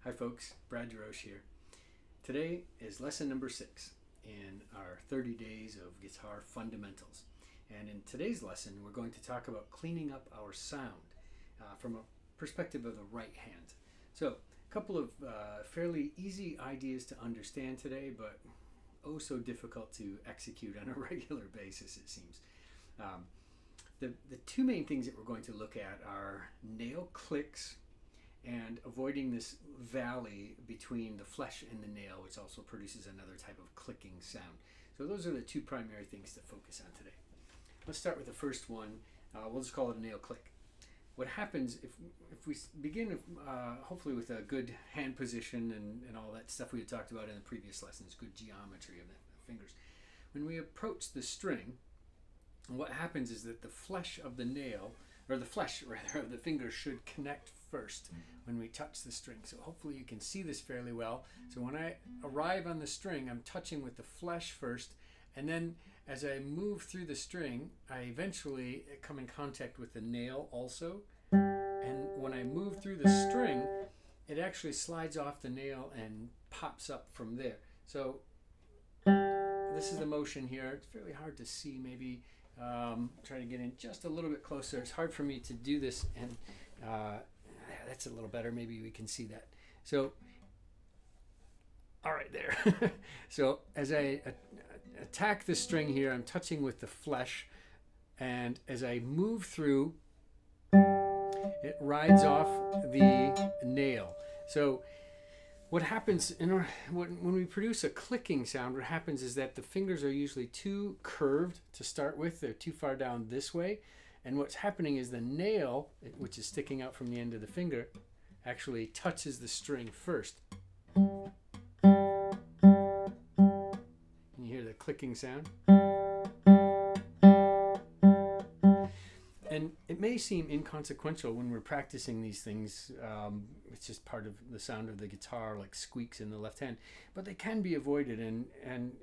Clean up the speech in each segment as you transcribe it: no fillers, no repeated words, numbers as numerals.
Hi folks, Brad DeRoche here. Today is lesson number 6 in our 30 days of guitar fundamentals. And in today's lesson, we're going to talk about cleaning up our sound from a perspective of the right hand. So a couple of fairly easy ideas to understand today, but oh so difficult to execute on a regular basis, it seems. The two main things that we're going to look at are nail clicks and avoiding this valley between the flesh and the nail, which also produces another type of clicking sound. So those are the two primary things to focus on today. Let's start with the first one. We'll just call it a nail click. What happens if we begin hopefully with a good hand position and all that stuff we had talked about in the previous lessons, good geometry of the fingers. When we approach the string, what happens is that the flesh of the nail, or the flesh rather, of the finger should connect first when we touch the string. So hopefully you can see this fairly well. So when I arrive on the string, I'm touching with the flesh first, and then as I move through the string, I eventually come in contact with the nail also. And when I move through the string, it actually slides off the nail and pops up from there. So this is the motion here. It's fairly hard to see. Maybe try to get in just a little bit closer. It's hard for me to do this, and that's a little better. Maybe we can see that. So, all right, there. So as I attack the string here, I'm touching with the flesh, and as I move through, it rides off the nail. So what happens when we produce a clicking sound, what happens is that the fingers are usually too curved to start with. They're too far down this way. And what's happening is the nail, which is sticking out from the end of the finger, actually touches the string first. Can you hear the clicking sound? And it may seem inconsequential when we're practicing these things. It's just part of the sound of the guitar, like squeaks in the left hand. But they can be avoided. And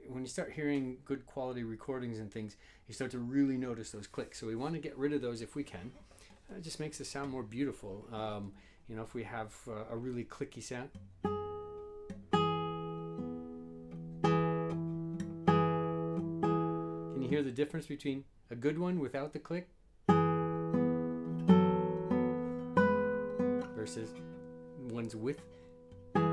when you start hearing good quality recordings and things, you start to really notice those clicks. So we want to get rid of those if we can. It just makes the sound more beautiful. You know, if we have a really clicky sound. Can you hear the difference between a good one without the click versus ones with? I'm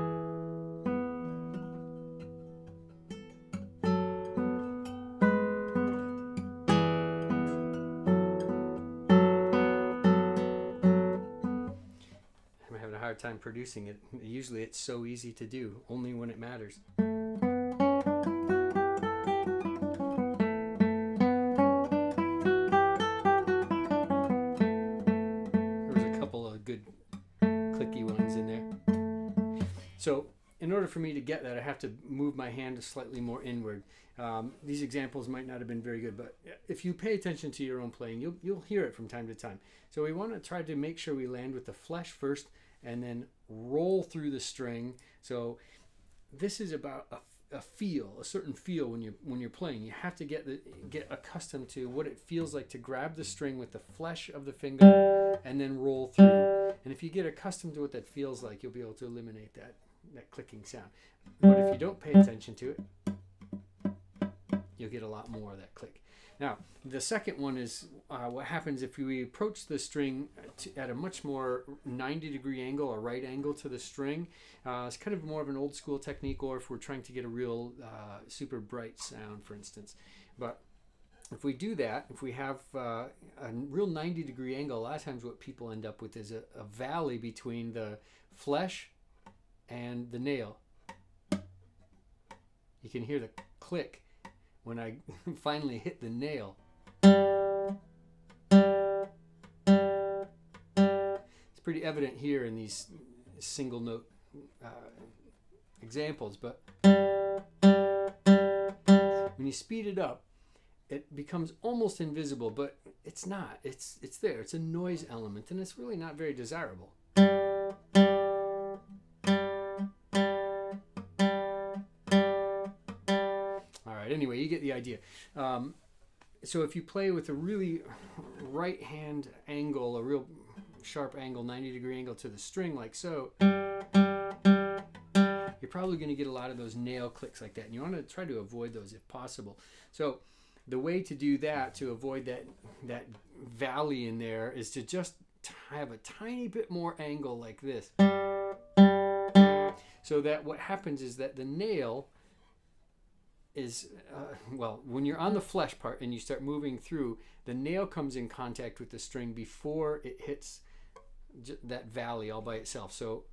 having a hard time producing it. Usually it's so easy to do, only when it matters. So in order for me to get that, I have to move my hand slightly more inward. These examples might not have been very good, but if you pay attention to your own playing, you'll hear it from time to time. So we want to try to make sure we land with the flesh first and then roll through the string. So this is about a feel, a certain feel when you're playing. You have to get accustomed to what it feels like to grab the string with the flesh of the finger and then roll through. And if you get accustomed to what that feels like, you'll be able to eliminate that clicking sound. But if you don't pay attention to it, you'll get a lot more of that click. Now, the second one is what happens if we approach the string at a much more 90-degree angle, a right angle to the string. It's kind of more of an old school technique, or if we're trying to get a real super bright sound, for instance. But if we do that, if we have a real 90-degree angle, a lot of times what people end up with is a valley between the flesh and the nail. You can hear the click when I finally hit the nail. It's pretty evident here in these single note examples, but when you speed it up, it becomes almost invisible, but it's not. It's there. It's a noise element, and it's really not very desirable. Anyway, you get the idea. So if you play with a really right hand angle, a real sharp angle, 90-degree angle to the string like so, probably going to get a lot of those nail clicks like that, and you want to try to avoid those if possible. So the way to do that, to avoid that valley in there, is to just have a tiny bit more angle like this. So that what happens is that the nail is, well, when you're on the flesh part and you start moving through, the nail comes in contact with the string before it hits that valley all by itself. So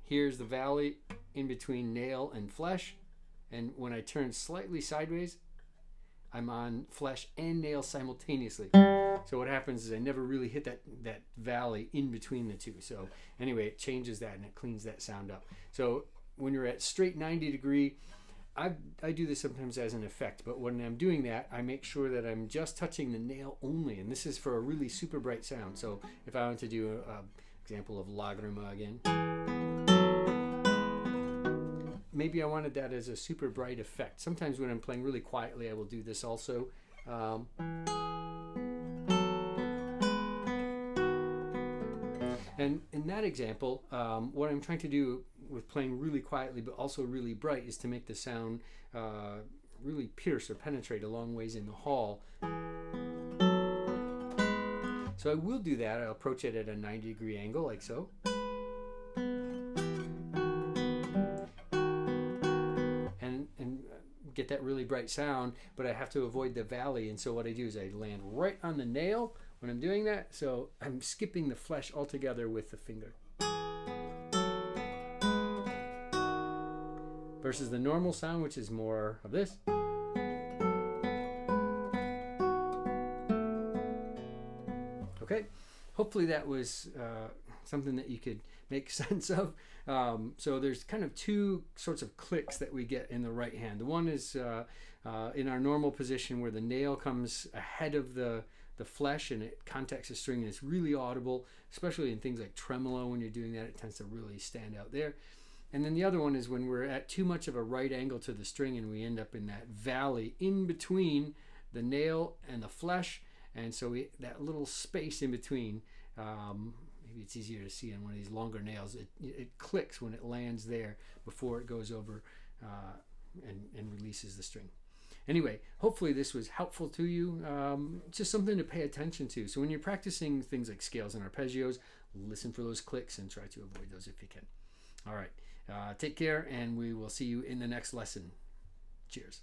here's the valley in between nail and flesh, and when I turn slightly sideways, I'm on flesh and nail simultaneously. So what happens is I never really hit that valley in between the two. So anyway, it changes that and it cleans that sound up. So when you're at straight 90 degree, I do this sometimes as an effect, but when I'm doing that, I make sure that I'm just touching the nail only, and this is for a really super bright sound. So if I want to do an example of Lagrima again, maybe I wanted that as a super bright effect. Sometimes when I'm playing really quietly, I will do this also. And in that example, what I'm trying to do with playing really quietly but also really bright is to make the sound really pierce or penetrate a long ways in the hall. So I will do that. I'll approach it at a 90-degree angle like so. And get that really bright sound, but I have to avoid the valley, and so what I do is I land right on the nail when I'm doing that, so I'm skipping the flesh altogether with the finger. Versus the normal sound, which is more of this. Okay, hopefully that was something that you could make sense of. So there's kind of two sorts of clicks that we get in the right hand. The one is in our normal position where the nail comes ahead of the flesh and it contacts the string, and it's really audible, especially in things like tremolo. When you're doing that, it tends to really stand out there. And then the other one is when we're at too much of a right angle to the string and we end up in that valley in between the nail and the flesh, and so that little space in between, maybe it's easier to see on one of these longer nails, it clicks when it lands there before it goes over and releases the string. Anyway, hopefully this was helpful to you. Just something to pay attention to. So when you're practicing things like scales and arpeggios, listen for those clicks and try to avoid those if you can. All right, take care, and we will see you in the next lesson. Cheers.